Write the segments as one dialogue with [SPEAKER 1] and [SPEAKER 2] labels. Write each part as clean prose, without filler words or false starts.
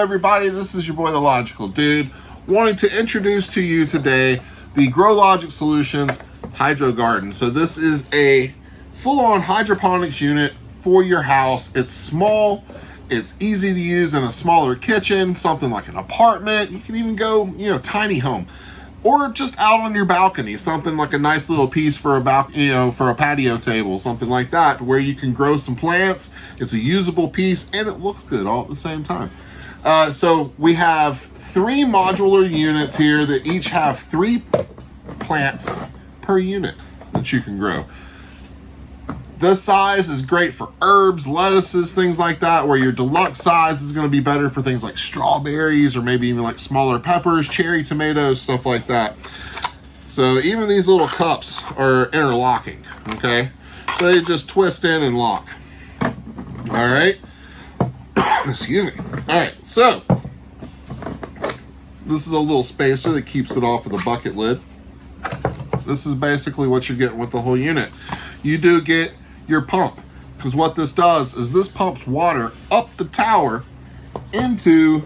[SPEAKER 1] everybody, this is your boy the Logical Dude, wanting to introduce to you today the GroLogic Solutions Hydro Garden. So this is a full-on hydroponics unit for your house. It's small, it's easy to use in a smaller kitchen, something like an apartment. You can even go, tiny home, or just out on your balcony, something like a nice little piece for a for a patio table, something like that, where you can grow some plants. It's a usable piece and it looks good all at the same time. So we have 3 modular units here that each have 3 plants per unit that you can grow. This size is great for herbs, lettuces, things like that, where your deluxe size is going to be better for things like strawberries or maybe even like smaller peppers, cherry tomatoes, stuff like that. So even these little cups are interlocking, okay? So they just twist in and lock. All right. Excuse me. All right, so this is a little spacer that keeps it off of the bucket lid. This is basically what you're getting with the whole unit. You do get your pump, because what this does is this pumps water up the tower into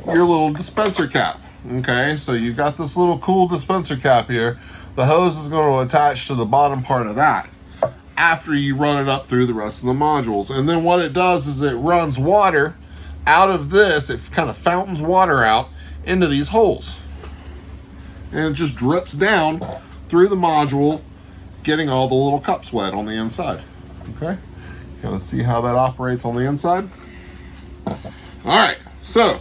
[SPEAKER 1] your little dispenser cap. Okay, so you've got this little cool dispenser cap here. The hose is going to attach to the bottom part of that after you run it up through the rest of the modules. And then what it does is it runs water out of this. It kind of fountains water out into these holes, and it just drips down through the module, getting all the little cups wet on the inside. Okay, kind of see how that operates on the inside. All right, so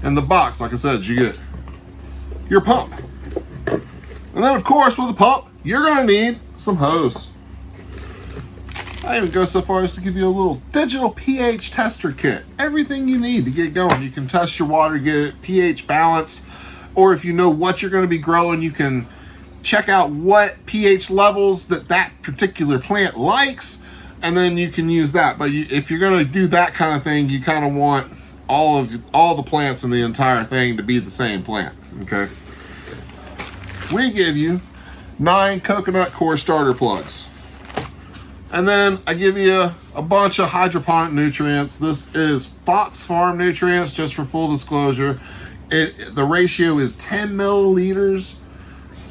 [SPEAKER 1] in the box, like I said, you get your pump, and then of course with the pump you're going to need some hose. I even go so far as to give you a little digital pH tester kit. Everything you need to get going. You can test your water, get it pH balanced, or if you know what you're going to be growing, you can check out what pH levels that particular plant likes, and then you can use that. But if you're going to do that kind of thing, you kind of want all the plants in the entire thing to be the same plant. Okay. We give you 9 coconut core starter plugs. And then I give you a bunch of hydroponic nutrients. This is Fox Farm nutrients, just for full disclosure. The ratio is 10 milliliters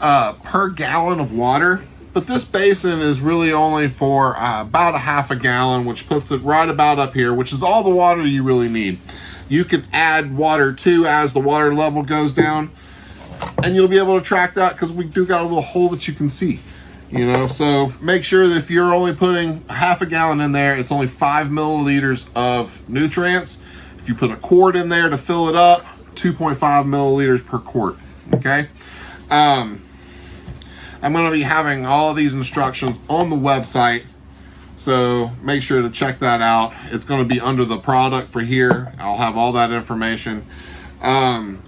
[SPEAKER 1] per gallon of water. But this basin is really only for about a half a gallon, which puts it right about up here, which is all the water you really need. You can add water too as the water level goes down, and you'll be able to track that because we do got a little hole that you can see. So make sure that if you're only putting a half a gallon in there, it's only 5 milliliters of nutrients. If you put a quart in there to fill it up, 2.5 milliliters per quart. Okay. I'm going to be having all these instructions on the website, so make sure to check that out. It's going to be under the product for here. I'll have all that information. Then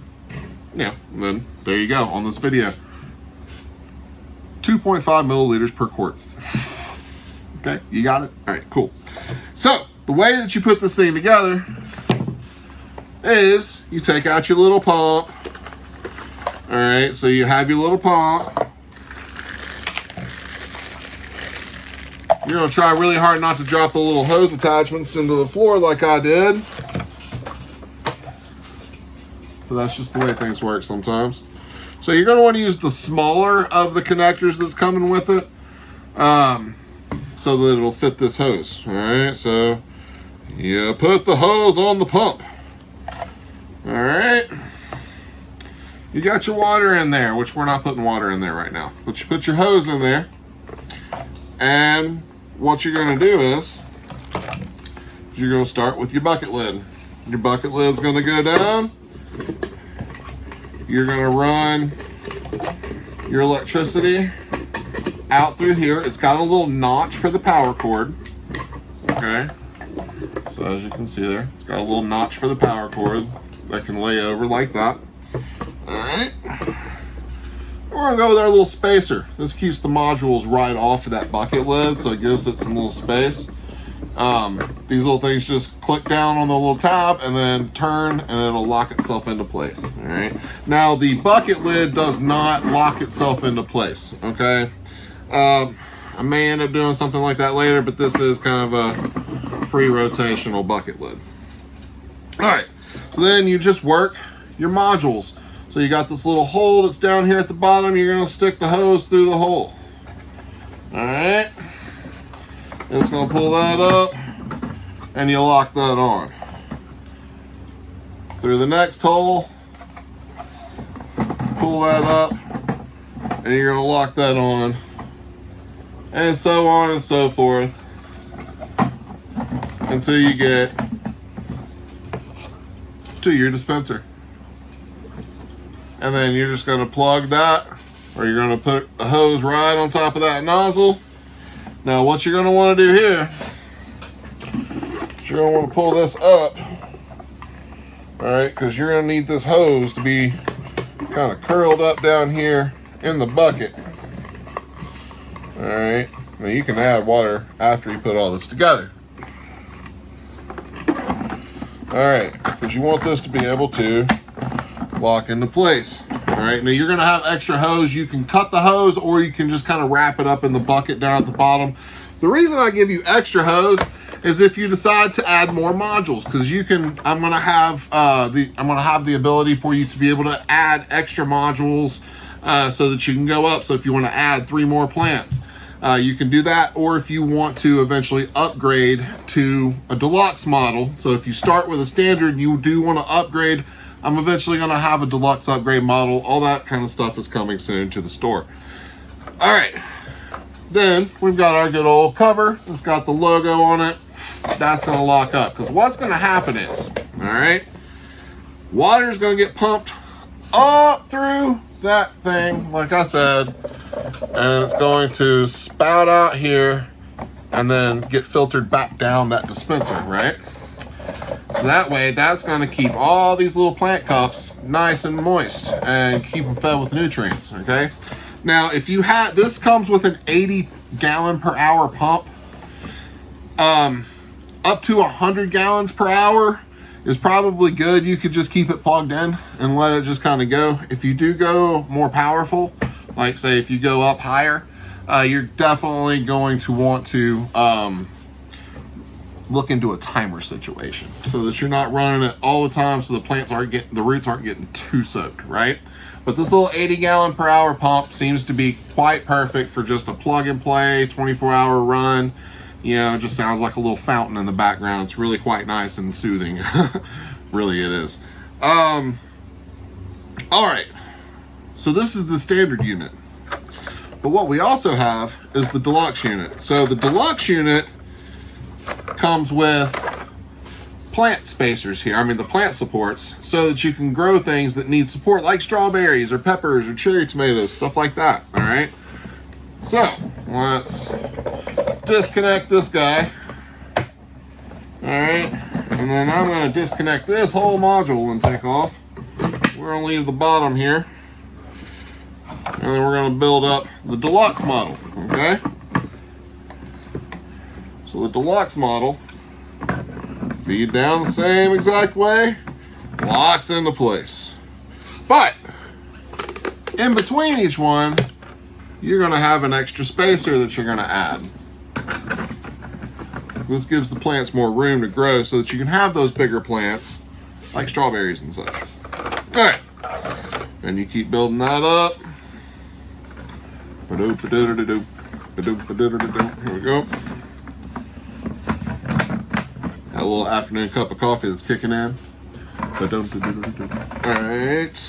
[SPEAKER 1] there you go on this video. 2.5 milliliters per quart. Okay, you got it? All right, cool. So the way that you put this thing together is you take out your little pump. All right, so you have your little pump. You're gonna try really hard not to drop the little hose attachments into the floor like I did. So that's just the way things work sometimes. So you're going to want to use the smaller of the connectors that's coming with it, so that it'll fit this hose. All right, so you put the hose on the pump. All right, you got your water in there, which we're not putting water in there right now, but you put your hose in there, and what you're going to do is you're going to start with your bucket lid. Your bucket lid's going to go down. You're going to run your electricity out through here. It's got a little notch for the power cord. Okay. So as you can see there, it's got a little notch for the power cord that can lay over like that. All right. We're going to go with our little spacer. This keeps the modules right off of that bucket lid, so it gives it some little space. These little things just click down on the little tab and then turn, and it'll lock itself into place. All right. Now the bucket lid does not lock itself into place. Okay. I may end up doing something like that later, but this is kind of a free rotational bucket lid. All right. So then you just work your modules. So you got this little hole that's down here at the bottom. You're going to stick the hose through the hole. All right. It's going to pull that up, and you lock that on. Through the next hole, pull that up, and you're going to lock that on, and so on and so forth until you get to your dispenser. And then you're just going to plug that, or you're going to put the hose right on top of that nozzle. Now what you're going to want to do here is you're going to want to pull this up, all right, because you're going to need this hose to be kind of curled up down here in the bucket. All right, now you can add water after you put all this together. All right, because you want this to be able to lock into place. All right, now you're going to have extra hose. You can cut the hose, or you can just kind of wrap it up in the bucket down at the bottom. The reason I give you extra hose is if you decide to add more modules, because you can. I'm going to have the ability for you to be able to add extra modules so that you can go up. So if you want to add 3 more plants, you can do that. Or if you want to eventually upgrade to a deluxe model. So if you start with a standard, you do want to upgrade. I'm eventually going to have a deluxe upgrade model. All that kind of stuff is coming soon to the store. All right. Then we've got our good old cover. It's got the logo on it. That's going to lock up. Because what's going to happen is, all right, water is going to get pumped up through that thing, like I said, and it's going to spout out here and then get filtered back down that dispenser, right? So that way, that's going to keep all these little plant cups nice and moist and keep them fed with nutrients, okay? Now, if you have, this comes with an 80 gallon per hour pump. Up to 100 gallons per hour is probably good. You could just keep it plugged in and let it just kind of go. If you do go more powerful, like say if you go up higher, you're definitely going to want to look into a timer situation so that you're not running it all the time, so the roots aren't getting too soaked, right? But this little 80 gallon per hour pump seems to be quite perfect for just a plug and play 24-hour run. You know, it just sounds like a little fountain in the background. It's really quite nice and soothing. Really it is. All right, so this is the standard unit, but what we also have is the deluxe unit. So the deluxe unit comes with plant spacers here. I mean the plant supports, so that you can grow things that need support, like strawberries or peppers or cherry tomatoes, stuff like that. All right, so let's disconnect this guy. All right, and then I'm going to disconnect this whole module and take off. We're going to leave the bottom here, and then we're going to build up the deluxe model. Okay, so the deluxe model, feed down the same exact way, locks into place. But in between each one, you're going to have an extra spacer that you're going to add. This gives the plants more room to grow so that you can have those bigger plants like strawberries and such. All right, and you keep building that up. Here we go. Got a little afternoon cup of coffee that's kicking in. All right.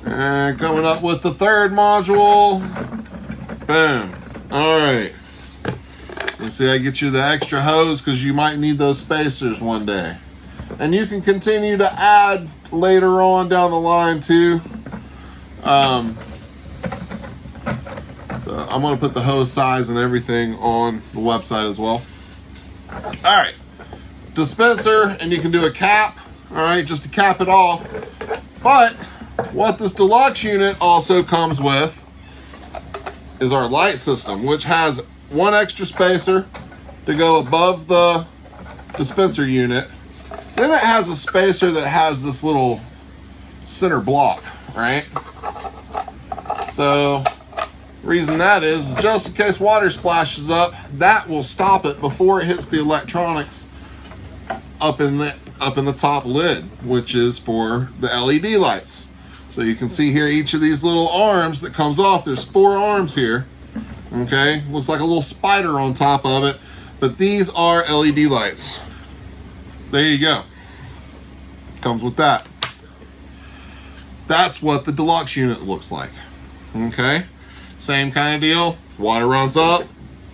[SPEAKER 1] And coming up with the third module. Boom. All right. Let's see, I get you the extra hose because you might need those spacers one day. And you can continue to add later on down the line too. So I'm going to put the hose size and everything on the website as well. All right. Dispenser, and you can do a cap, all right, just to cap it off. But what this deluxe unit also comes with is our light system, which has one extra spacer to go above the dispenser unit. Then it has a spacer that has this little center block, right? So the reason that is just in case water splashes up, that will stop it before it hits the electronics up in up in the top lid, which is for the LED lights. So you can see here each of these little arms that comes off. There's 4 arms here. Okay, looks like a little spider on top of it, but these are LED lights. There you go. Comes with that. That's what the Deluxe unit looks like. Okay, same kind of deal. Water runs up,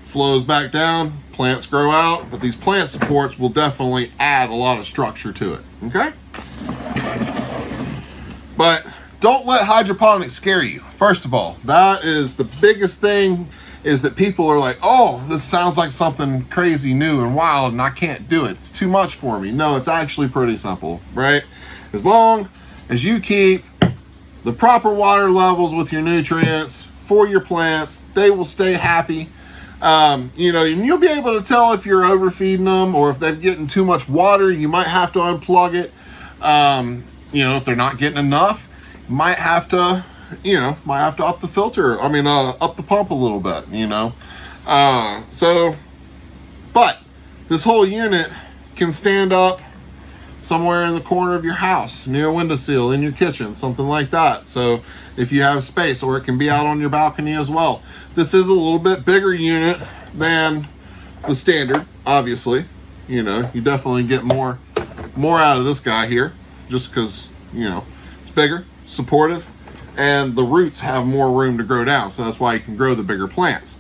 [SPEAKER 1] flows back down, plants grow out, but these plant supports will definitely add a lot of structure to it. Okay, but don't let hydroponics scare you. First of all, that is the biggest thing, is that people are like, oh, this sounds like something crazy new and wild and I can't do it. It's too much for me. No, it's actually pretty simple, right? As long as you keep the proper water levels with your nutrients for your plants, they will stay happy. You know, and you'll be able to tell if you're overfeeding them or if they're getting too much water. You might have to unplug it. You know, if they're not getting enough, you might have to, up the filter. Up the pump a little bit, you know. But this whole unit can stand up somewhere in the corner of your house, near a windowsill, in your kitchen, something like that. So if you have space, or it can be out on your balcony as well. This is a little bit bigger unit than the standard, obviously. You know, you definitely get more out of this guy here, just because, you know, it's bigger, supportive, and the roots have more room to grow down. So that's why you can grow the bigger plants.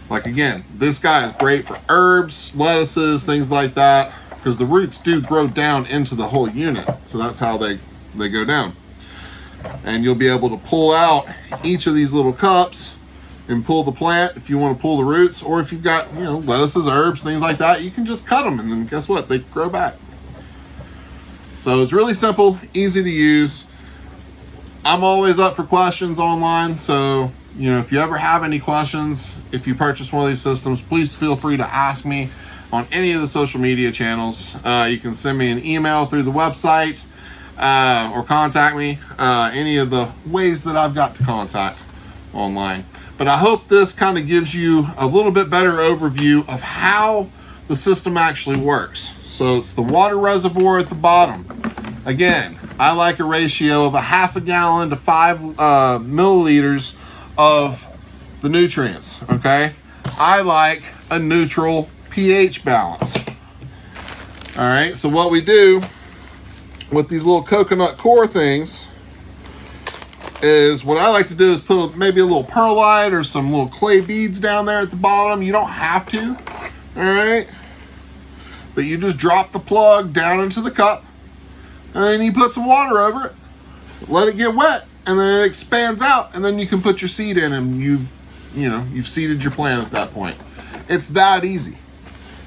[SPEAKER 1] Like, again, this guy is great for herbs, lettuces, things like that, because the roots do grow down into the whole unit. So that's how they go down. And you'll be able to pull out each of these little cups and pull the plant if you want to pull the roots, or if you've got, you know, lettuces, herbs, things like that, you can just cut them, and then guess what? They grow back. So it's really simple, easy to use. I'm always up for questions online, so, you know, if you ever have any questions, if you purchase one of these systems, please feel free to ask me on any of the social media channels. You can send me an email through the website, or contact me, any of the ways that I've got to contact online. But I hope this kind of gives you a little bit better overview of how the system actually works. So it's the water reservoir at the bottom. Again, I like a ratio of a half a gallon to 5 milliliters of the nutrients, okay? I like a neutral pH balance. All right, so what we do with these little coconut core things is, what I like to do is put maybe a little perlite or some little clay beads down there at the bottom. You don't have to, all right? But you just drop the plug down into the cup, and then you put some water over it, let it get wet, and then it expands out, and then you can put your seed in, and you've seeded your plant at that point. It's that easy.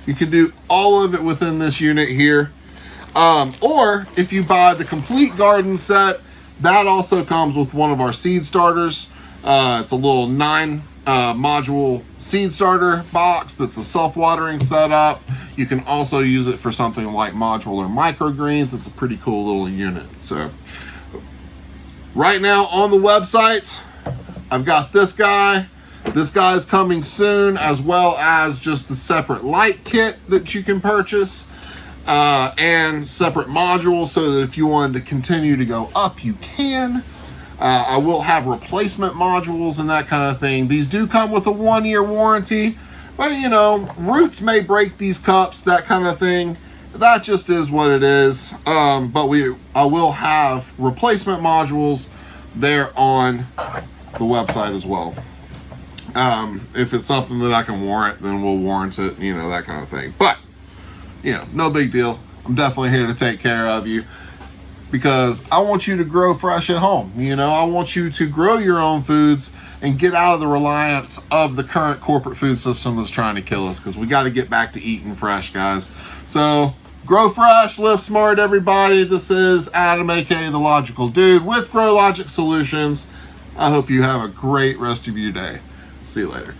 [SPEAKER 1] You can do all of it within this unit here. Or if you buy the complete garden set, that also comes with one of our seed starters. It's a little 9 module seed starter box that's a self-watering setup. You can also use it for something like modular microgreens. It's a pretty cool little unit. So right now on the website, I've got this guy. This guy is coming soon, as well as just the separate light kit that you can purchase, and separate modules, so that if you wanted to continue to go up, you can. I will have replacement modules and that kind of thing. These do come with a 1-year warranty, but you know, roots may break these cups, that kind of thing. That just is what it is. But I will have replacement modules there on the website as well. If it's something that I can warrant, then we'll warrant it, you know, that kind of thing. But, you know, no big deal. I'm definitely here to take care of you, because I want you to grow fresh at home. You know, I want you to grow your own foods and get out of the reliance of the current corporate food system that's trying to kill us, because we got to get back to eating fresh, guys. So grow fresh, live smart, everybody. This is Adam, aka the Logical Dude, with GroLogic Solutions. I hope you have a great rest of your day. See you later.